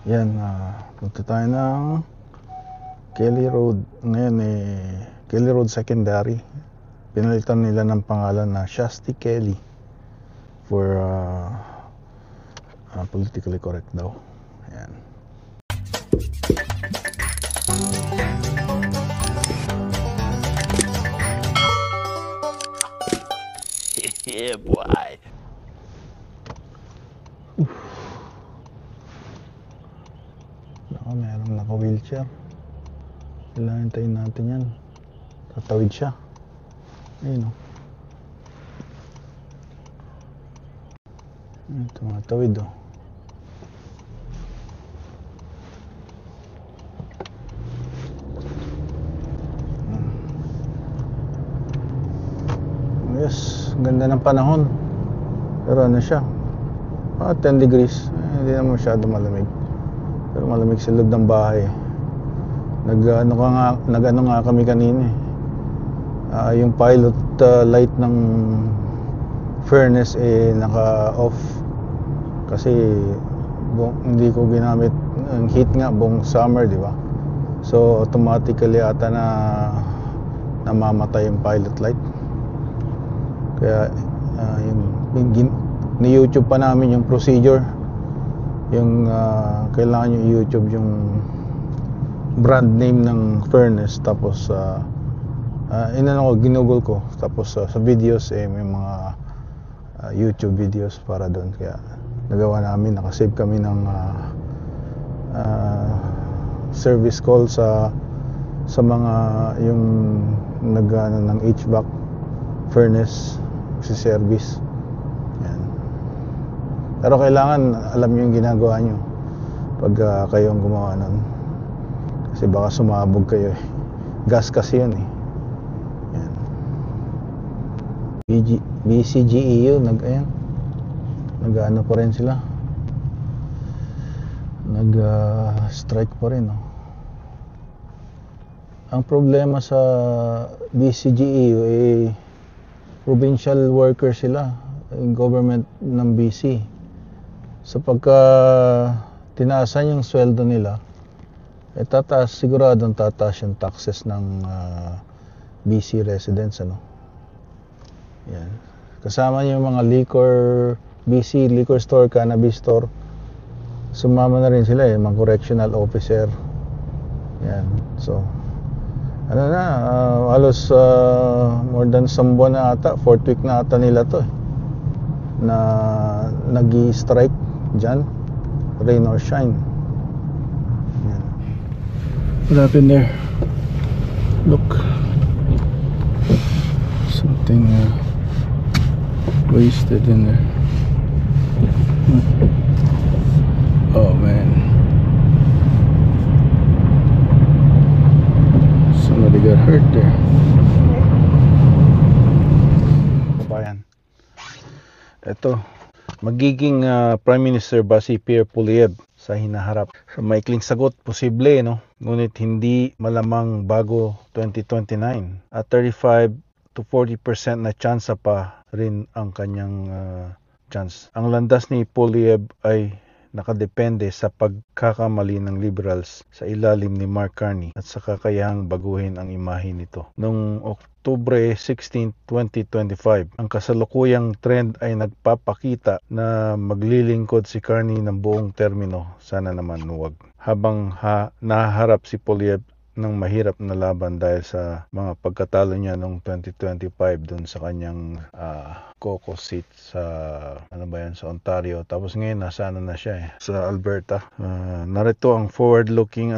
Yan, punta tayo ng Kelly Road. Ngayon Kelly Road Secondary. Pinalitan nila ng pangalan na Shasti Kelly for politically correct daw. Yan. Yeah, boy. Merong naka-wheelchair. Hintayin natin yan. Tatawid siya. Ayun o. Tumatawid o. Yes, ganda ng panahon. Pero ano siya, 10 degrees. Hindi naman masyado malamig. Pero malamig sa loob ng bahay. Nag-ano nga kami kanina yung pilot light ng furnace naka-off kasi hindi ko ginamit ang heat nga buong summer, di ba? So automatically ata na namamatay yung pilot light. Kaya ni-YouTube pa namin yung procedure. Yung kailangan yung YouTube yung brand name ng furnace, tapos ginugol ko, tapos sa videos may mga YouTube videos para doon. Kaya nagawa namin, nakasave kami ng service call sa mga yung ng HVAC furnace si service. Yan. Pero kailangan alam niyo yung ginagawa niyo pag kayo ang gumawa nun, kasi baka sumabog kayo gas kasi yun Yan. BCGEU nag-ano pa rin sila, strike pa rin Ang problema sa BCGEU provincial worker sila, yung government ng BC. So pagka tinaasan yung sweldo nila, siguradong tataas yung taxes ng BC residents, Yan. Kasama yung mga BC liquor store, cannabis store. Sumama na rin sila mga correctional officer. Yan. So halos more than some buwan na ata, 4th week na ata nila to na nag-i-strike dyan, rain or shine. Yan. What happened there? Look, something wasted in there. Oh man, somebody got hurt there. Kabayan, ito magiging Prime Minister ba si Pierre Poilievre sa hinaharap? Sa maikling sagot, posible ngunit hindi malamang bago 2029 at 35 to 40% na tsansa pa rin ang kanyang chance. Ang landas ni Poilievre ay nakadepende sa pagkakamali ng Liberals sa ilalim ni Mark Carney at sa kakayahang baguhin ang imahe nito. Noong Oktubre 16, 2025, ang kasalukuyang trend ay nagpapakita na maglilingkod si Carney ng buong termino, sana naman huwag. Habang nahaharap si Poilievre ng mahirap na laban dahil sa mga pagkatalo niya noong 2025 doon sa kanyang caucus seat sa sa Ontario, tapos ngayon nasa na siya sa Alberta. Narito ang forward-looking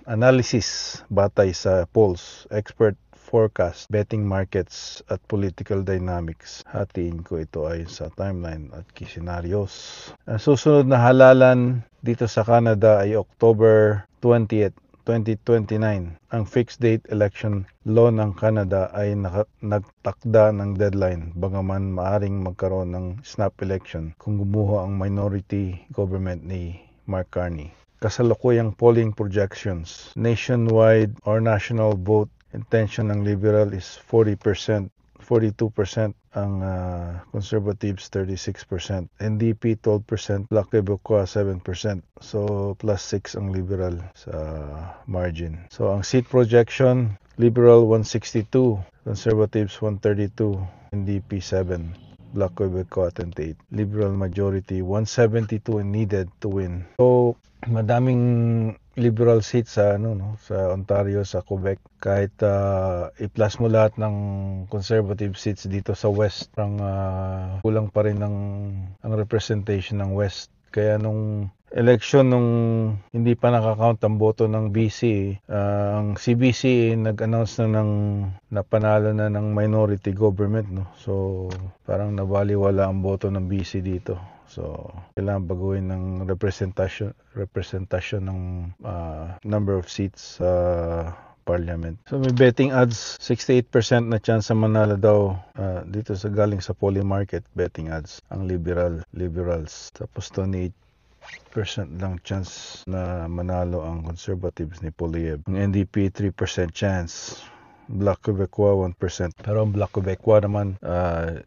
analysis batay sa polls, expert forecast, betting markets at political dynamics. Hatiin ko ito ay sa timeline at key scenarios. Ang susunod na halalan dito sa Canada ay October 20th, 2029. Ang fixed date election law ng Canada ay nagtakda ng deadline, bagaman maaring magkaroon ng snap election kung gumuho ang minority government ni Mark Carney. Kasalukuyang polling projections, nationwide or national vote intention ng Liberal is 40%, 42%, ang Conservatives 36%, NDP 12%, Bloc Québécois 7%. So plus 6 ang Liberal sa margin. So ang seat projection, Liberal 162, Conservatives 132, NDP 7, Bloc Québécois 28. Liberal majority 172 needed to win. So madaming liberal seats sa sa Ontario, sa Quebec. Kahit i-plus mo lahat ng conservative seats dito sa West, kulang pa rin ang representation ng West. Kaya nung election, nung hindi pa nakakount ang boto ng BC, ang CBC nag-announce na panalo na ng minority government, no? So parang nabaliwala ang boto ng BC dito. So kailangan baguhin ng representasyon ng number of seats sa parliament. So may betting odds, 68% na chance sa manalo daw dito sa galing sa Poly Market, betting odds ang liberals. Tapos 28% lang chance na manalo ang Conservatives ni Poilievre. Ang NDP 3% chance. Bloc Québécois 1%. Pero ang Bloc Québécois naman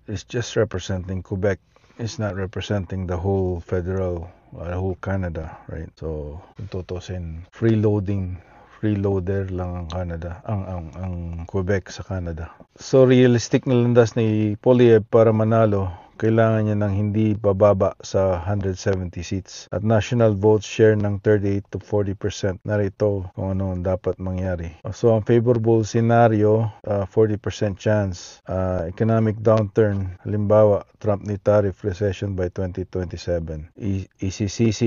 is just representing Quebec. Is not representing the whole federal, whole Canada, right? So kung tutusin, freeloader lang ang Canada, ang Quebec sa Canada. So realistic na landas ni Poilievre para manalo, kailangan niya ng hindi bababa sa 170 seats at national vote share ng 38 to 40%. Narito kung ano ang dapat mangyari. So ang favorable scenario, 40% chance. Economic downturn, halimbawa Trump ni tariff recession by 2027. ECCC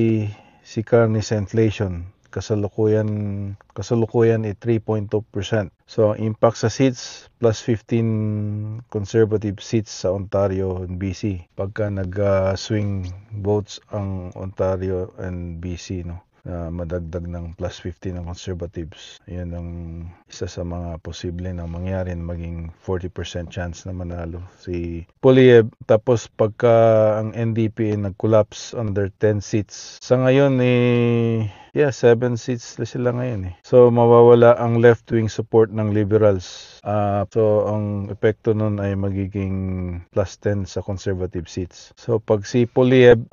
si Carney sa inflation, kasalukuyan 3.2%. So ang impact sa seats, plus 15 conservative seats sa Ontario and BC pagka nag-swing votes ang Ontario and BC, no? Madagdag ng plus 15 ng conservatives. Yan ang isa sa mga posible na mangyari na maging 40% chance na manalo si Poilievre. Tapos pagka ang NDP nag-collapse under 10 seats, sa ngayon 7 seats sila ngayon. So mawawala ang left-wing support ng liberals. So ang epekto nun ay magiging plus 10 sa conservative seats. So pag si Poilievre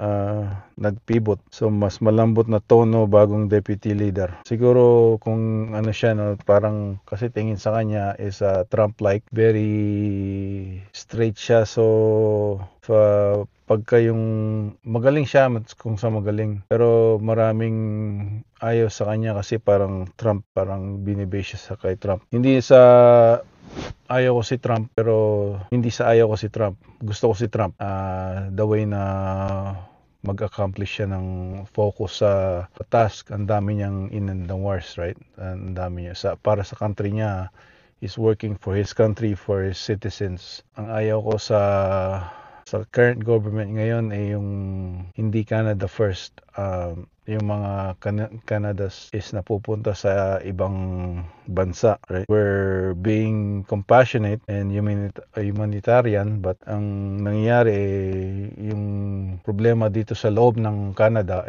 nag-pivot, so mas malambot na tono bagong deputy leader. Siguro kung ano siya, no, parang kasi tingin sa kanya is Trump-like, very straight siya. So pagka yung magaling siya, kung sa magaling, pero maraming ayaw sa kanya kasi parang Trump, parang binibase siya sa kay Trump. Hindi sa ayaw ko si Trump, pero hindi sa ayaw ko si Trump. Gusto ko si Trump. The way na mag-accomplish siya ng focus sa task. Ang dami niyang in and the wars, right? Ang dami niya. Para sa country niya, is working for his country, for his citizens. Ang ayaw ko sa current government ngayon ay yung hindi Canada first. Yung mga Canadas is napupunta sa ibang bansa, right? We're being compassionate and humanitarian, but ang nangyayari yung problema dito sa loob ng Canada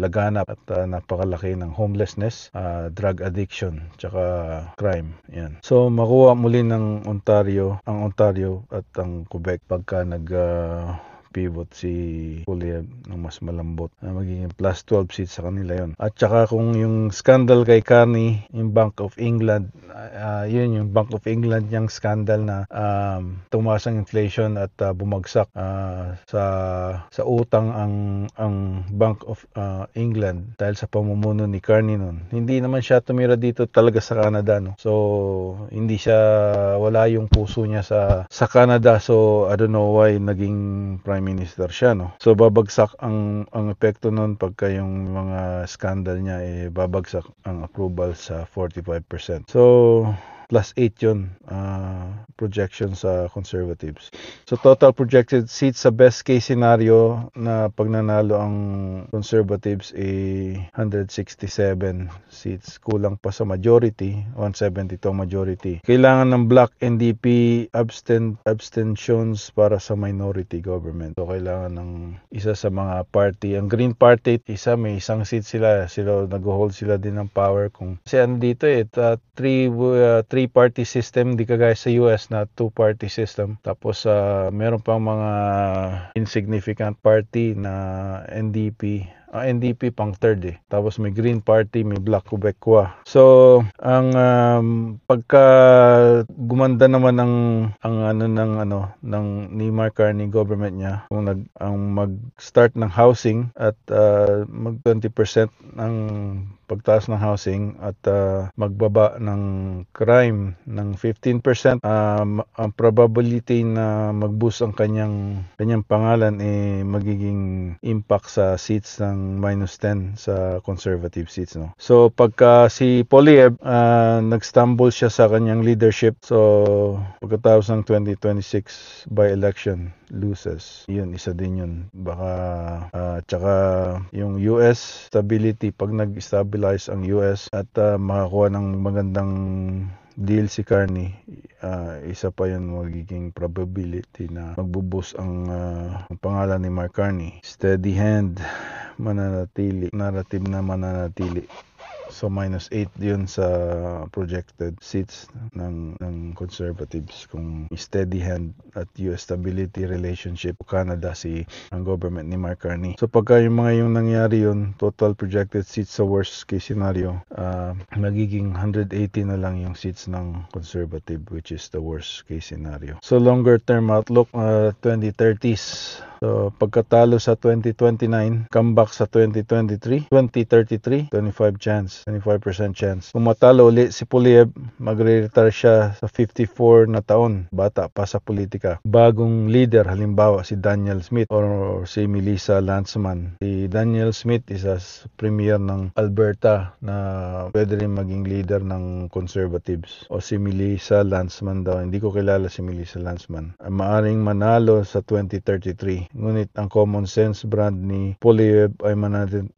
laganap at napakalaki ng homelessness, drug addiction, tsaka crime. Yan. So makuha muli ng Ontario at ang Quebec pagka pivot si Poilievre ng mas malambot, magiging plus 12 seats sa kanila yon. At saka kung yung scandal kay Carney, yung Bank of England, yun yung Bank of England yung scandal na tumaas ang inflation at bumagsak sa utang ang Bank of England dahil sa pamumuno ni Carney nun. Hindi naman siya tumira dito talaga sa Canada, no? So hindi siya, wala yung puso niya sa Canada. So I don't know why naging prime minister siya, no? So babagsak ang epekto nun pagka yung mga scandal niya babagsak ang approval sa 45%. So plus 8 yun, projection sa conservatives. So total projected seats sa best case scenario na pag nanalo ang conservatives 167 seats. Kulang pa sa majority, 172 majority. Kailangan ng Bloc NDP abstentions para sa minority government. So kailangan ng isa sa mga party. Ang Green Party, may isang seat sila nag-hold sila din ng power. Kasi ano dito 3 three-party system, di kagaya sa US na two-party system. Tapos meron pang mga insignificant party na NDP. NDP pang third eh. Tapos may Green Party, may Black Quebecois. So, ang pagka gumanda naman ng ni Mark Carney government niya kung ang mag-start ng housing at mag 20% ng pagtaas ng housing at magbaba ng crime ng 15%, ang probability na mag-boost ang kanyang pangalan magiging impact sa seats ng -10 sa conservative seats, no. So pagka si Poilievre nag-stumble siya sa kanyang leadership, so pagkatapos ng 2026 by election loses, yun isa din yun. Baka tsaka yung US stability, pag nag-stabilize ang US at makakuha ng magandang deal si Carney, isa pa yun magiging probability na magbuboost ang pangalan ni Mark Carney. Steady hand mananatili, narrative na mananatili. So -8 yun sa projected seats ng conservatives kung steady hand at US stability relationship Canada ang government ni Mark Carney. So pagka yung nangyari yun, total projected seats sa worst case scenario, magiging 180 na lang yung seats ng conservative, which is the worst case scenario. So longer term outlook, 2030s. So pagkatalo sa 2029, comeback sa 2033, 25% chance. Kung matalo uli si Poilievre, magre-retire siya sa 54 na taon, bata pa sa politika. Bagong leader, halimbawa si Daniel Smith or si Melissa Lantsman. Si Daniel Smith isa premier ng Alberta na pwede rin maging leader ng conservatives. O si Melissa Lantsman daw, hindi ko kilala si Melissa Lantsman. Maaring manalo sa 2033. Ngunit ang common sense brand ni Poilievre ay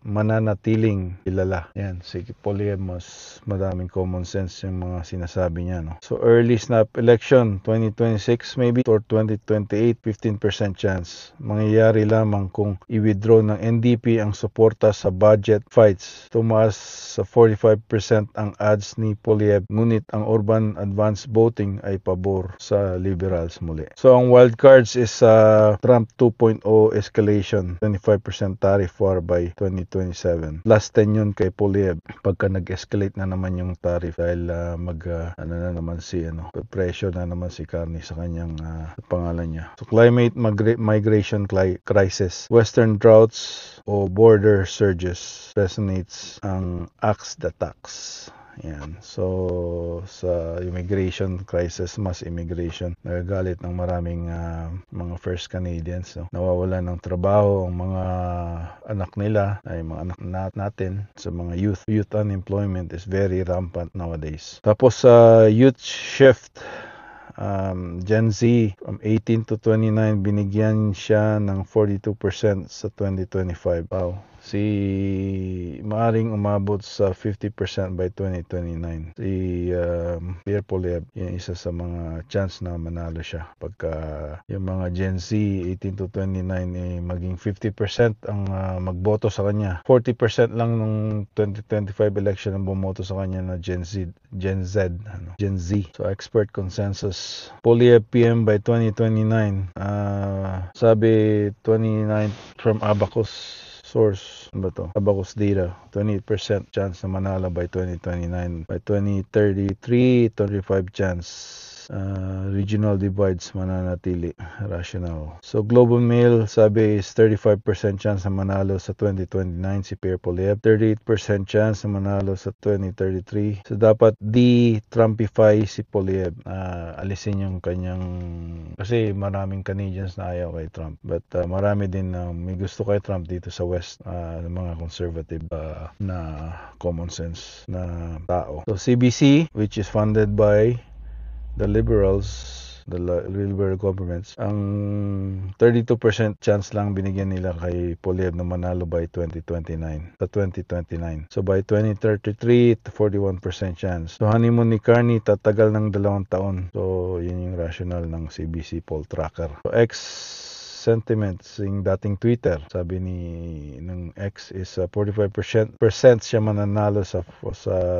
mananatiling kilala. Yan, si Poilievre mas madaming common sense yung mga sinasabi niya, no? So early snap election 2026 maybe or 2028, 15% chance. Mangyayari lamang kung i-withdraw ng NDP ang suporta sa budget fights. Tumaas sa 45% ang ads ni Poilievre, ngunit ang urban advance voting ay pabor sa liberals muli. So ang wild cards is Trump 2.0 escalation, 25% tariff war by 2027. Last 10 yun kay Poilievre pagka nag-escalate na naman yung tariff dahil pressure na naman si Carney sa kanyang pangalan niya. So climate migration crisis, western droughts o border surges, resonates ang axe the tax. Yan. So, sa immigration crisis, mass immigration, nagagalit ng maraming mga First Canadians. No? Nawawalan ng trabaho ang mga anak nila, ay mga anak natin, sa mga youth. Youth unemployment is very rampant nowadays. Tapos sa youth shift, Gen Z from 18 to 29, binigyan siya ng 42% sa 2025. Wow. Maaring umabot sa 50% by 2029. Si Pierre Poilievre, yan isa sa mga chance na manalo siya. Pagka yung mga Gen Z 18 to 29 maging 50% ang magboto sa kanya. 40% lang nung 2025 election ang bumoto sa kanya na Gen Z. So expert consensus, Poilievre PM by 2029. Sabi 29 from Abacus source, ano ba to? Abacus data, 28% chance na manalo by 2029. By 2033, 25 chance. Regional divides mananatili, rational. So Global Mail sabi is 35% chance na manalo sa 2029 si Pierre Poilievre, 38% chance na manalo sa 2033. So dapat de-Trumpify si Poilievre, alisin yung kanyang, kasi maraming Canadians na ayaw kay Trump, but marami din na may gusto kay Trump dito sa West, mga conservative na common sense na tao. So CBC, which is funded by the liberals, the liberal governments, ang 32% chance lang binigyan nila kay Poilievre na manalo by 2029. So by 2033, 41% chance. So honeymoon ni Carney tatagal ng 2 taon. So yun yung rational ng CBC poll tracker. So sentiments yung dating Twitter. Sabi ng X is 45% siya mananalo sa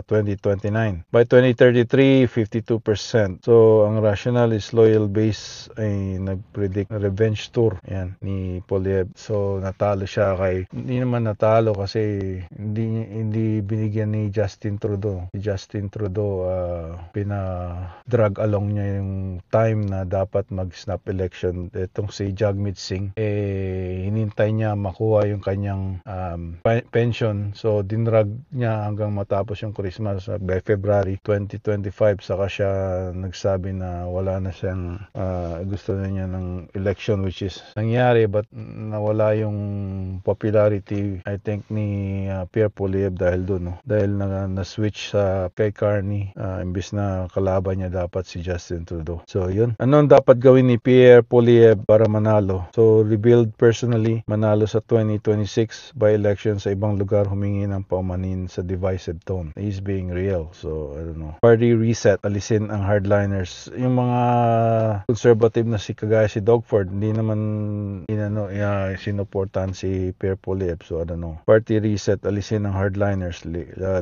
2029. By 2033, 52%. So, ang rationale is loyal base ay nag-predict revenge tour yan ni Poilievre. So, natalo siya hindi naman natalo kasi hindi binigyan ni Justin Trudeau. Si Justin Trudeau pina-drag along niya yung time na dapat mag-snap election. Itong si Jagmeet Singh hinintay niya makuha yung kanyang pension. So dinrag niya hanggang matapos yung Christmas by February 2025. Saka siya nagsabi na wala na siyang gusto na niya ng election, which is nangyari, but nawala yung popularity I think ni Pierre Poilievre dahil doon, no? Dahil na-switch sa kay Carney imbis na kalaban niya dapat si Justin Trudeau. So yun. Ano ang dapat gawin ni Pierre Poilievre para manalo? So rebuild personally, manalo sa 2026 by election sa ibang lugar, humingi ng paumanin sa divisive tone. He's being real. So I don't know. Party reset, alisin ang hardliners. Yung mga conservative na kagaya si Doug Ford, hindi naman sinuportahan si Pierre Poilievre. So I don't know. Party reset, alisin ang hardliners,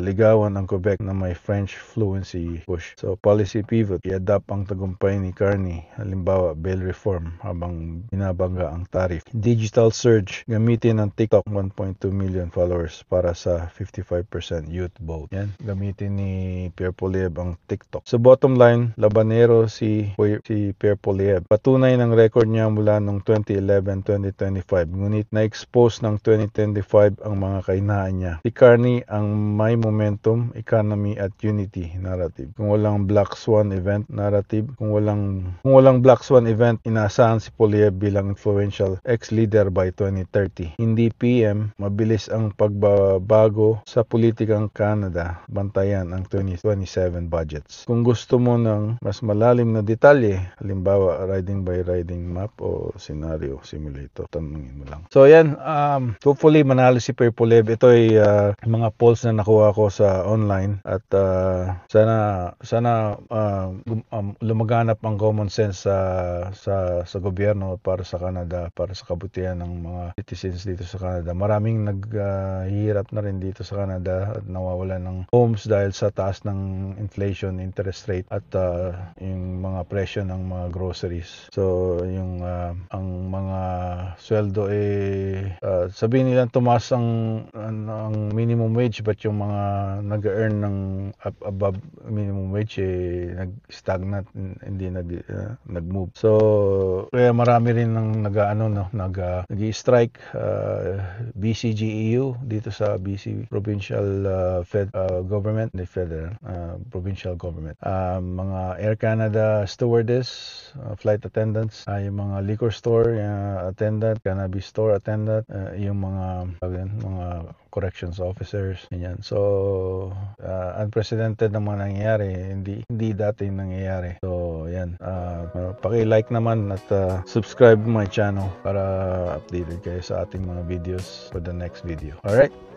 ligawan ang Quebec na may French fluency push. So policy pivot, i-adapt ang tagumpay ni Carney. Halimbawa, bail reform habang binabangga ang tarif. Digital surge, gamitin ang TikTok, 1.2 million followers para sa 55% youth vote. Yan, gamitin ni Pierre Poilievre ang TikTok. So bottom line, labanero si Pierre Poilievre. Patunay ng record niya mula noong 2011-2025. Ngunit na-expose ng 2025 ang mga kahinaan niya. Si Carney ang may momentum, economy at unity narrative. Kung walang Black Swan event narrative, kung walang Black Swan event, inaasahan si Poilievre bilang influential ex-leader by 2030. Hindi PM, mabilis ang pagbabago sa politikang Canada. Bantayan ang 2027 budgets. Kung gusto mo ng mas malalim na detalye, halimbawa riding by riding map o scenario simulator, tanungin mo lang. So yan, hopefully manalo si Pierre Poilievre. Ito ay mga polls na nakuha ko sa online at sana lumaganap ang common sense sa gobyerno para sa Canada, para sa kabutihan ng mga citizens dito sa Canada. Maraming naghihirap na rin dito sa Canada at nawawalan ng homes dahil sa taas ng inflation, interest rate at yung mga presyo ng mga groceries. So yung ang mga sweldo sabihin nila tumaas ang minimum wage, but yung mga nag-earn ng above minimum wage nag-stagnant, hindi nag-move. So kaya marami rin nag-strike BCGEU dito sa BC provincial government, the federal provincial government. Mga Air Canada stewardess, flight attendants, yung mga liquor store attendant, cannabis store attendant, yung mga corrections officers, ganyan. So unprecedented na mga nangyayari, hindi dati nangyayari. So yan, paki-like naman at subscribe my channel para updated kayo sa ating mga videos for the next video. Alright?